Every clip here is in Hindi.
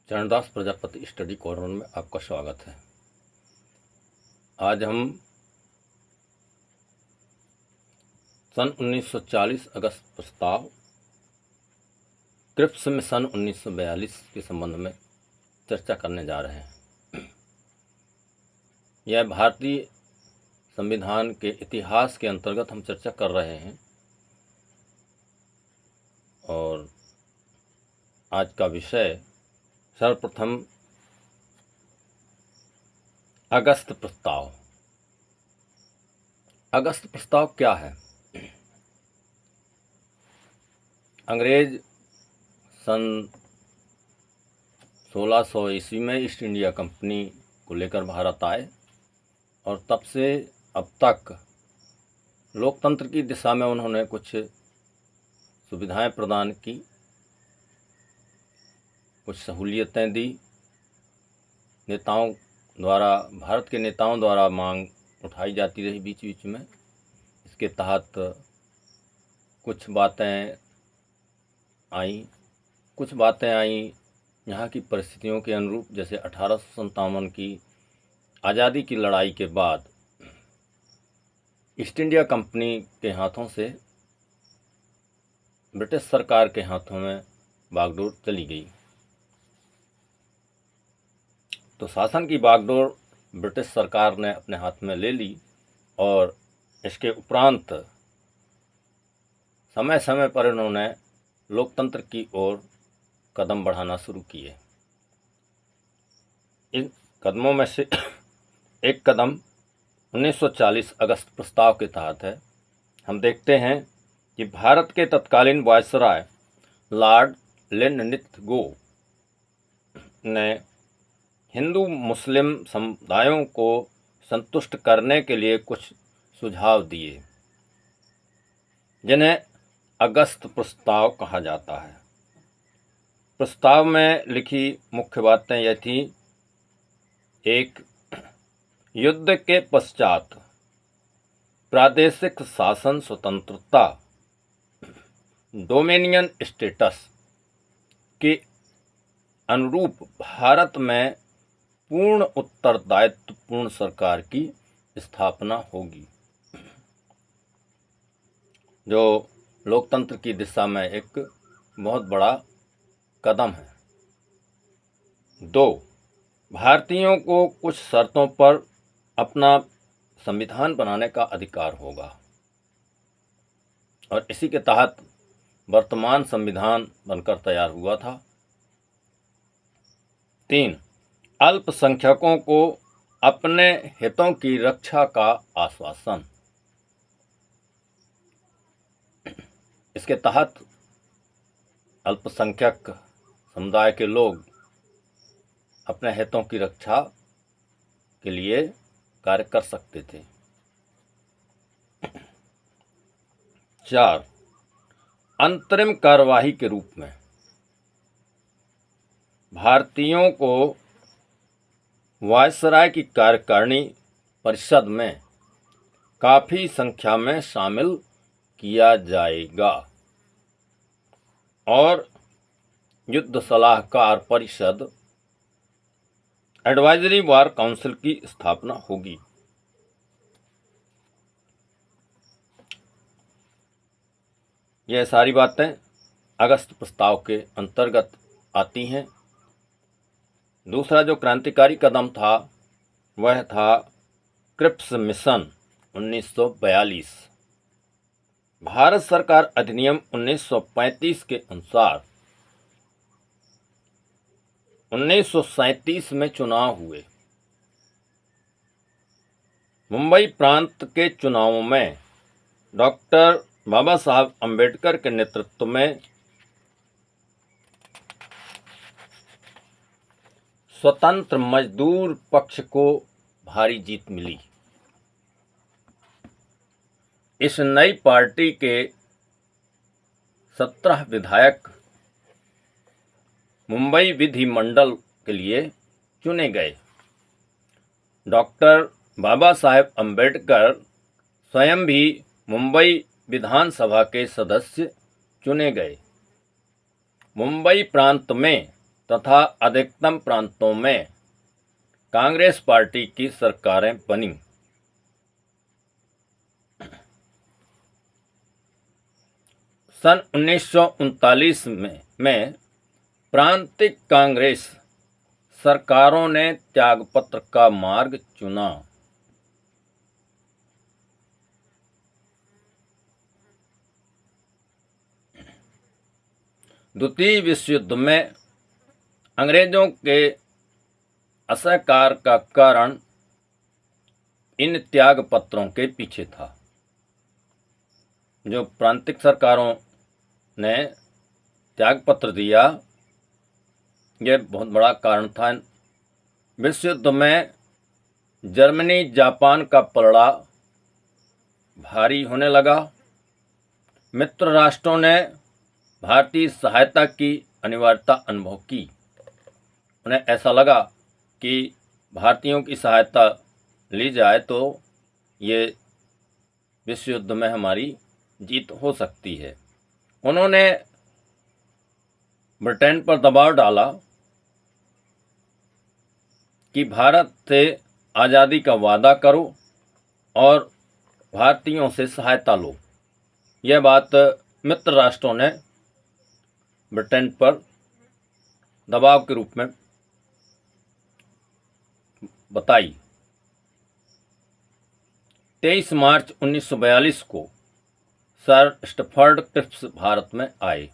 चरणदास प्रजापति स्टडी कॉर्नर में आपका स्वागत है। आज हम सन 1940 अगस्त प्रस्ताव क्रिप्स मिशन 1942 के संबंध में चर्चा करने जा रहे हैं। यह भारतीय संविधान के इतिहास के अंतर्गत हम चर्चा कर रहे हैं और आज का विषय सर्वप्रथम अगस्त प्रस्ताव। अगस्त प्रस्ताव क्या है? अंग्रेज सन 1600 ईस्वी में ईस्ट इंडिया कंपनी को लेकर भारत आए और तब से अब तक लोकतंत्र की दिशा में उन्होंने कुछ सुविधाएं प्रदान की, कुछ सहूलियतें दी। नेताओं द्वारा, भारत के नेताओं द्वारा मांग उठाई जाती रही बीच बीच में। इसके तहत कुछ बातें आई यहाँ की परिस्थितियों के अनुरूप। जैसे 1857 की आज़ादी की लड़ाई के बाद ईस्ट इंडिया कंपनी के हाथों से ब्रिटिश सरकार के हाथों में बागडोर चली गई। तो शासन की बागडोर ब्रिटिश सरकार ने अपने हाथ में ले ली और इसके उपरांत समय समय पर इन्होंने लोकतंत्र की ओर कदम बढ़ाना शुरू किए। इन कदमों में से एक कदम 1940 अगस्त प्रस्ताव के तहत है। हम देखते हैं कि भारत के तत्कालीन वायसराय लॉर्ड लिनलिथगो ने हिंदू मुस्लिम समुदायों को संतुष्ट करने के लिए कुछ सुझाव दिए, जिन्हें अगस्त प्रस्ताव कहा जाता है। प्रस्ताव में लिखी मुख्य बातें यह थीं: एक, युद्ध के पश्चात प्रादेशिक शासन स्वतंत्रता डोमिनियन स्टेटस के अनुरूप भारत में पूर्ण उत्तरदायित्वपूर्ण सरकार की स्थापना होगी, जो लोकतंत्र की दिशा में एक बहुत बड़ा कदम है। दो, भारतीयों को कुछ शर्तों पर अपना संविधान बनाने का अधिकार होगा और इसी के तहत वर्तमान संविधान बनकर तैयार हुआ था। 3, अल्पसंख्यकों को अपने हितों की रक्षा का आश्वासन। इसके तहत अल्पसंख्यक समुदाय के लोग अपने हितों की रक्षा के लिए कार्य कर सकते थे। 4, अंतरिम कार्यवाही के रूप में भारतीयों को वायसराय की कार्यकारिणी परिषद में काफ़ी संख्या में शामिल किया जाएगा और युद्ध सलाहकार परिषद एडवाइजरी वार काउंसिल की स्थापना होगी। यह सारी बातें अगस्त प्रस्ताव के अंतर्गत आती हैं। दूसरा जो क्रांतिकारी कदम था वह था क्रिप्स मिशन 1942। भारत सरकार अधिनियम 1935 के अनुसार 1937 में चुनाव हुए। मुंबई प्रांत के चुनावों में डॉक्टर बाबा साहब अम्बेडकर के नेतृत्व में स्वतंत्र मजदूर पक्ष को भारी जीत मिली। इस नई पार्टी के 17 विधायक मुंबई विधिमंडल के लिए चुने गए। डॉक्टर बाबा साहेब अम्बेडकर स्वयं भी मुंबई विधानसभा के सदस्य चुने गए। मुंबई प्रांत में तथा अधिकतम प्रांतों में कांग्रेस पार्टी की सरकारें बनी। सन 1939 में प्रांतिक कांग्रेस सरकारों ने त्यागपत्र का मार्ग चुना। द्वितीय विश्व युद्ध में अंग्रेजों के असहकार का कारण इन त्यागपत्रों के पीछे था। जो प्रांतिक सरकारों ने त्यागपत्र दिया, यह बहुत बड़ा कारण था। विश्व युद्ध में जर्मनी जापान का पलड़ा भारी होने लगा। मित्र राष्ट्रों ने भारतीय सहायता की अनिवार्यता अनुभव की। उन्हें ऐसा लगा कि भारतीयों की सहायता ली जाए तो ये विश्व युद्ध में हमारी जीत हो सकती है। उन्होंने ब्रिटेन पर दबाव डाला कि भारत से आज़ादी का वादा करो और भारतीयों से सहायता लो। यह बात मित्र राष्ट्रों ने ब्रिटेन पर दबाव के रूप में बताई। 23 मार्च 1942 को सर स्टैफर्ड क्रिप्स भारत में आए।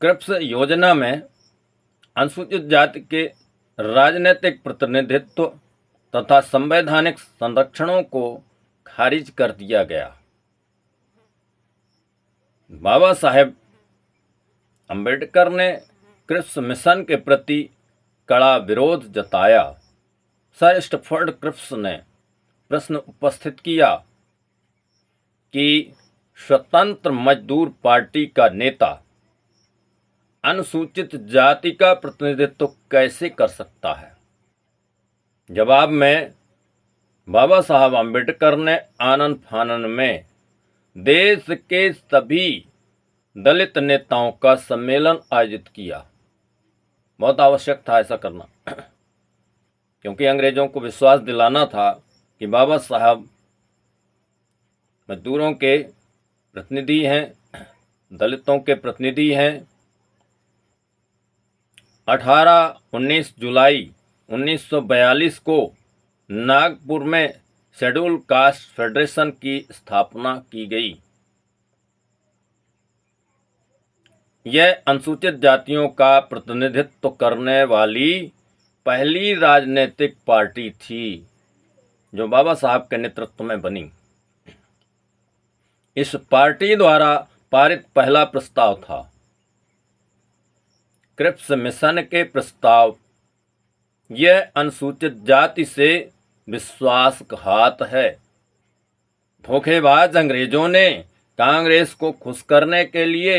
क्रिप्स योजना में अनुसूचित जाति के राजनीतिक प्रतिनिधित्व तथा संवैधानिक संरक्षणों को खारिज कर दिया गया। बाबा साहेब अम्बेडकर ने क्रिप्स मिशन के प्रति कड़ा विरोध जताया। सर स्टैफर्ड क्रिप्स ने प्रश्न उपस्थित किया कि स्वतंत्र मजदूर पार्टी का नेता अनुसूचित जाति का प्रतिनिधित्व कैसे कर सकता है। जवाब में बाबा साहब अम्बेडकर ने आनन फानन में देश के सभी दलित नेताओं का सम्मेलन आयोजित किया। बहुत आवश्यक था ऐसा करना, क्योंकि अंग्रेजों को विश्वास दिलाना था कि बाबा साहब मजदूरों के प्रतिनिधि हैं, दलितों के प्रतिनिधि हैं। 19 जुलाई 1942 को नागपुर में शेड्यूल कास्ट फेडरेशन की स्थापना की गई। यह अनुसूचित जातियों का प्रतिनिधित्व करने वाली पहली राजनीतिक पार्टी थी जो बाबा साहब के नेतृत्व में बनी। इस पार्टी द्वारा पारित पहला प्रस्ताव था क्रिप्स मिशन के प्रस्ताव। यह अनुसूचित जाति से विश्वासघात है। धोखेबाज अंग्रेजों ने कांग्रेस को खुश करने के लिए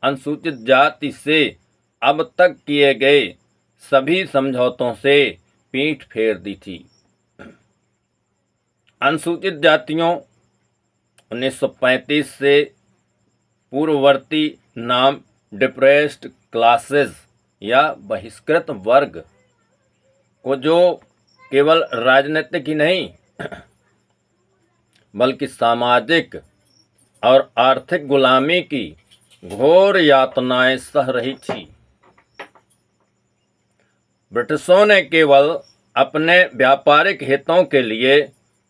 अनुसूचित जाति से अब तक किए गए सभी समझौतों से पीठ फेर दी थी। अनुसूचित जातियों 1935 से पूर्ववर्ती नाम डिप्रेस्ड क्लासेस या बहिष्कृत वर्ग को, जो केवल राजनीतिक ही नहीं बल्कि सामाजिक और आर्थिक गुलामी की घोर यातनाएं सह रही थी। ब्रिटिशों ने केवल अपने व्यापारिक हितों के लिए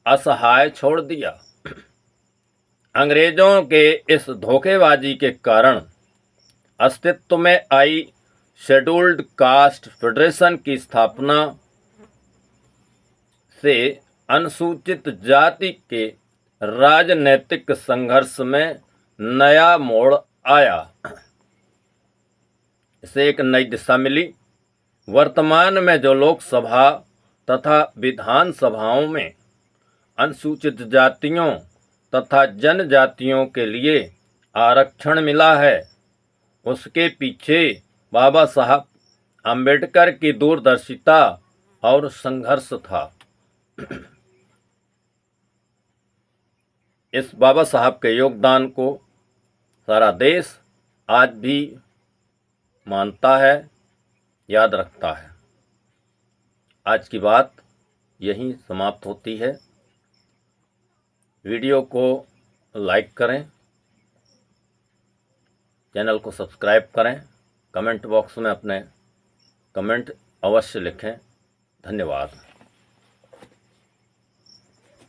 असहाय छोड़ दिया। अंग्रेजों के इस धोखेबाजी के कारण अस्तित्व में आई शेड्यूल्ड कास्ट फेडरेशन की स्थापना से अनुसूचित जाति के राजनीतिक संघर्ष में नया मोड़ आया। इसे एक नई दिशा मिली। वर्तमान में जो लोकसभा तथा विधानसभाओं में अनुसूचित जातियों तथा जनजातियों के लिए आरक्षण मिला है, उसके पीछे बाबा साहब अम्बेडकर की दूरदर्शिता और संघर्ष था। इस बाबा साहब के योगदान को सारा देश आज भी मानता है, याद रखता है। आज की बात यहीं समाप्त होती है। वीडियो को लाइक करें, चैनल को सब्सक्राइब करें, कमेंट बॉक्स में अपने कमेंट अवश्य लिखें। धन्यवाद।